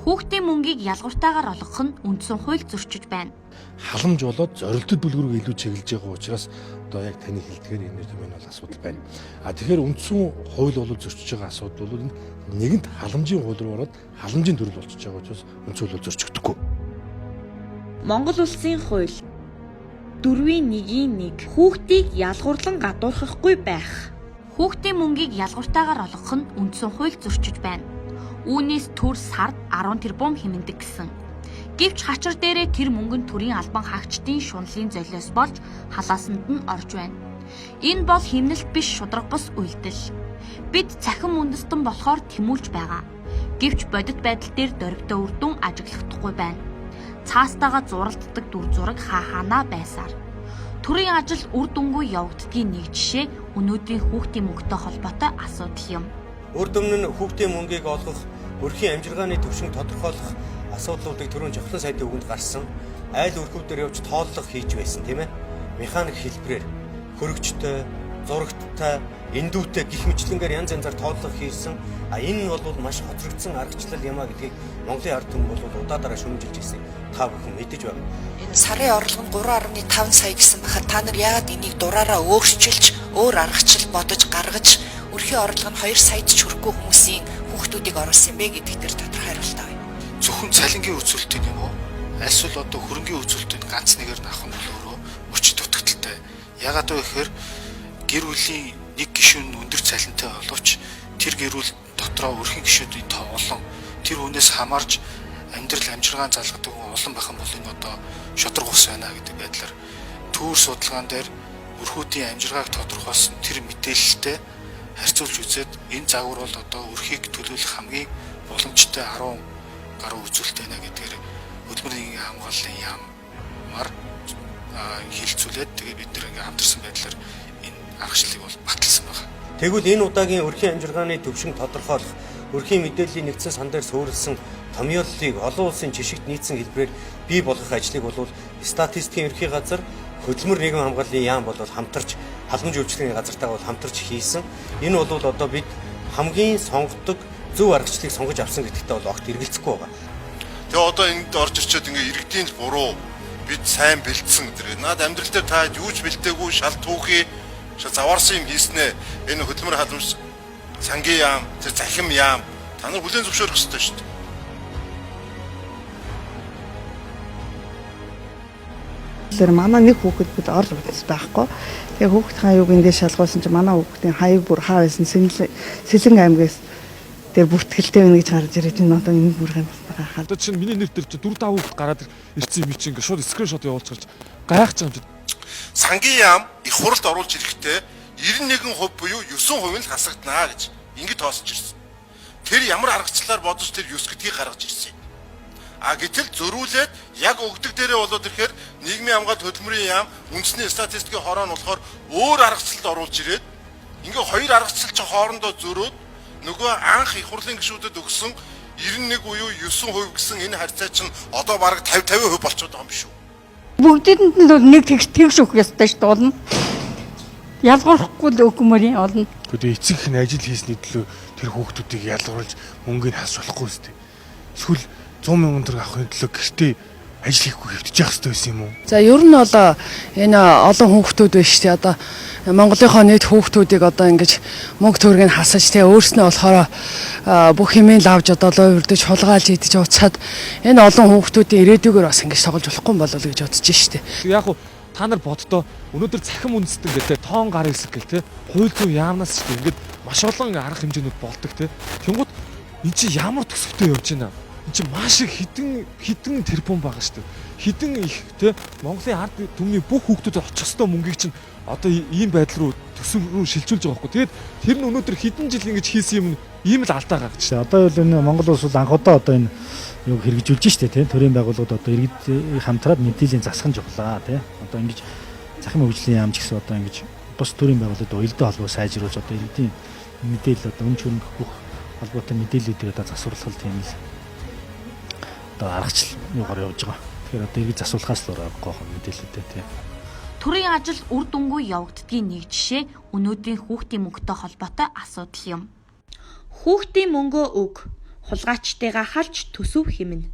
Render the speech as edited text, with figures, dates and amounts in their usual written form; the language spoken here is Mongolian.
Хүүхдийн мөнгийг ялгууртайгаар олгох нь үндсэн хууль зөрчиж байна. Халамж болоод зорилттой бүлгэрүүг илүү чиглэж байгаа учраас одоо яг таны хэлдгээр энэ юм бол асуудал байна. Тэгэхээр үндсэн хууль бол зөрчиж байгаа асуудал бол нэгэнт халамжийн хууль руу ороод халамжийн төрөл болчихж байгаа учраас үндсэн хууль зөрчигдөггүй. Монгол улсын хууль 4-1-1 хүүхдийг ялгуурлан гадуурхахгүй байх. Хүүхдийн мөнгийг ялгууртайгаар олгох нь үндсэн хууль зөрчиж байна. Үүнээс төр сард 10 тэрбум хэмнэдэг гэсэн. Гэвч хачир дээрээ тэр мөнгө нь төрийн албан хаагчдын шунлын золиос болж халаасанд нь орж байна. Энэ бол хэмнэлт биш шударга бус үйлдэл. Бид цахим үндэстэн болохоор тэмүүлж байгаа. Гэвч бодит байдал дээр дөрвтэй үр дүн ажиглахдаггүй байна. Цаастайгаа зуралддаг дүр зураг хаанаа байсаар. Төрийн ажил үр дүнгүй явагддгийн нэг жишээ өнөөдрийн хүүхдийн мөнгөтэй холбоотой асуудал юм. Үр дүн нь хүүхдийн мөнгийг олгох, өрхийн амжиргааны төвшинг тодорхойлох асуудлуудыг түрүүн жавхлан сайдын үгэнд гарсан айл өрхөвдөр явж тооллого хийж байсан тийм ээ. Механик хэлбэрээр хөрөгчтэй, зурагттай, эндүүтэй гих мэтлэнгээр янз янзаар тооллого хийсэн. Энэ нь бол маш хоцрогдсон аргачлал юм а гэдгийг Монголын ард түмэн бол удаадараа шүүмжилж ирсэн. Та бүхэн мэдэж байна. Энэ сарын орлого нь 3.5 сая гэсэн бахад та нар яагаад энийг дураараа өөрчилж, өөр аргачлал бодож гаргаж өрхийн орлого нь 2 саяд ч хүрэхгүй хүмүүсийн хүүхдүүдийг оруулсан бэ гэдэгт тэр тодорхой хариулт авъя. Зөвхөн цалингийн үзүүлэлтийн юм уу? Эсвэл одоо хөрөнгөний үзүүлэлтийн ганц нэгээр наах нь бол өөрөө өч дутагдaltaй. Ягаад вэ гэхээр гэр бүлийн нэг гишүүн өндөр цалинтай боловч тэр гэр бүл дотроо өрхийн гишүүдийн тоо олон. Тэр хүнээс хамаарж амьдрал амжиргаан залгадаг олон байх юм бол энэ одоо шодрог ус байна гэдэг байдлаар төвөр судалгаан дээр өрхүүдийн амжиргааг тодорхойлсон тэр мэдээлэлтэй харьцуулж үзээд энэ загвар бол одоо өрхийг төлөвлөх хамгийн боломжтой 10 гаруй үзүүлэлт байна гэдгээр хөдөлмөрийн хамгааллын яамаар хилцүүлээд тэгээ бид нэр ингээм хамтарсан байдлаар энэ аргачлалыг бол баталсан байна. Тэгвэл энэ удаагийн өрхийн амжиргааны төвшинг тодорхойлох, өрхийн мэдээллийн нэгдсэн сан дээр суурилсан томьёоллыг олон улсын жишгт нийцсэн хэлбэрээр бий болгох ажлыг бол статистикийн ерхий газар, хөдөлмөр нийгэм хамгааллын яам бол хамтарч халамж үйлчлэгийн газартаа бол хамтарч хийсэн. Энэ бол одоо бид хамгийн сонгодог зөв аргачлалыг сонгож авсан гэдэгтээ бол огт эргэлзэхгүй байгаа. Тэгээ одоо энд орж ирчээд ингээ иргэдийн л буруу бид сайн бэлдсэн гэдэг. Наад амьдрал дээр та юу ч бэлдээгүй шал түүхий заваарсан юм хийснэ. Энэ хөдөлмөр халамж сангийн яам, тэр захим яам та нар хүлээн зөвшөөрөх ёстой шүү дээ. Тэр манай нэг хүүхэд бид орж үзсэн байхгүй. Тэгээ хүүхэд хаяг ингээд шалгуулсан чинь манай хүүхдийн хаяг бүр хаа байсан Сэлэн аймгаас тэр бүртгэлтэй байна гэж гарч ирээд энэ одоо энэ бүрхэн байгаа. Одоо чинь миний нэр дээр 4-5 хүүхэд гараад ирсэн юм чи ингээд шууд скриншот явуулж гарч гайхаж байгаа юм чи. Сангийн яам их хуралд оруулж ирэхдээ 91% буюу 9% нь хасагдана гэж ингэж тоосч ирсэн. Тэр ямар аргачлалаар бодож тэр 9 гэдгийг гаргаж ирсэн. Гэтэл зөрүүлээд яг өгдөг дээрээ болоод ирэхээр нийгмийн хамгаалалт хөдөлмөрийн яам үндэсний статистикийн хороо нь болохоор өөр аргачлалд оруулж ирээд ингээ хоёр аргачлал чи хоорондоо зөрөөд нөгөө анх их хурлын гишүүдэд өгсөн 91 буюу 9% гэсэн энэ харьцаа чинь одоо бараг 50% болчиход байгаа юм биш үү? Бүгдэнд нь нэг тэгш өгөх ёстой шүү дээ болно. Ялгуулахгүй л өгмөрийн олно. Гэхдээ эцэг их ажил хийсний төлөө тэр хүүхдүүдийг ялгуулж мөнгөний хас болохгүй үстэй. Эсвэл 100 мянган төгрөг авахын төлөө гэртээ ажил хийхгүй хэвтэж явах хэрэгтэй байсан юм уу? За ер нь бол энэ олон хүүхдүүд байна шүү дээ. Одоо Монголынхоо нийт хүүхдүүдийг одоо ингэж мөнгө төгрөгийг хасаж тэгээ өөрснөө болохоор бүх хэмээн лавж одоо луурдаж хулгайлж идэж уцаад энэ олон хүүхдүүдийн ирээдүйгээр бас ингэж тоглож болохгүй юм болов уу гэж бодож шүү дээ. Яг уу та нар боддоо өнөөдөр цахим үндэстэн гэдэг тоон гар хэсэг гэл те хууль зүйн яамнаас шүү дээ. Ингээд маш олон арга хэмжээнүүд болдог те. Тэнгууд эн чи ямар төсөвтэй явж байна? Энд чинь маш их хідэн тэрбум байгаа шүү дээ. Хідэн их те Монголын ард түмний бүх хүүхдүүдэд очих ёстой мөнгийг чинь одоо ийм байдал руу төсөв рүү шилжүүлж байгаа байхгүй. Тэгээд тэр нь өнөөдөр хідэн жил ингэж хийсэн юм ийм л алдаа гарч шүү дээ. Одоо бол энэ Монгол улс бол анх удаа одоо энэ юу хэрэгжүүлж штэ тийм төрийн байгууллагууд одоо иргэд хамтраад мэдээллийн засах нь жуглаа тийм. Одоо ингэж захим хөгжлийн яамч гэсэн одоо ингэж бус төрийн байгууллагууд уялдаа холбоо сайжруулж одоо иргэдийн мэдээлэл одоо өмч хөрөнгө бүх холбоотой мэдээллүүдийг одоо засварлах тийм л одоо аргачлал юугаар явж байгаа. Тэгэхээр одоо иргэд засварлахаас л гоох мэдээлэлтэй тийм. Төрийн ажил үр дүнгүй явагддгийн нэг жишээ өнөөдрийн хүүхдийн мөнгөтэй холбоотой асуудал юм. Хүүхдийн мөнгөө өг. хулгайчтайгаа халж төсөв хэмнэ.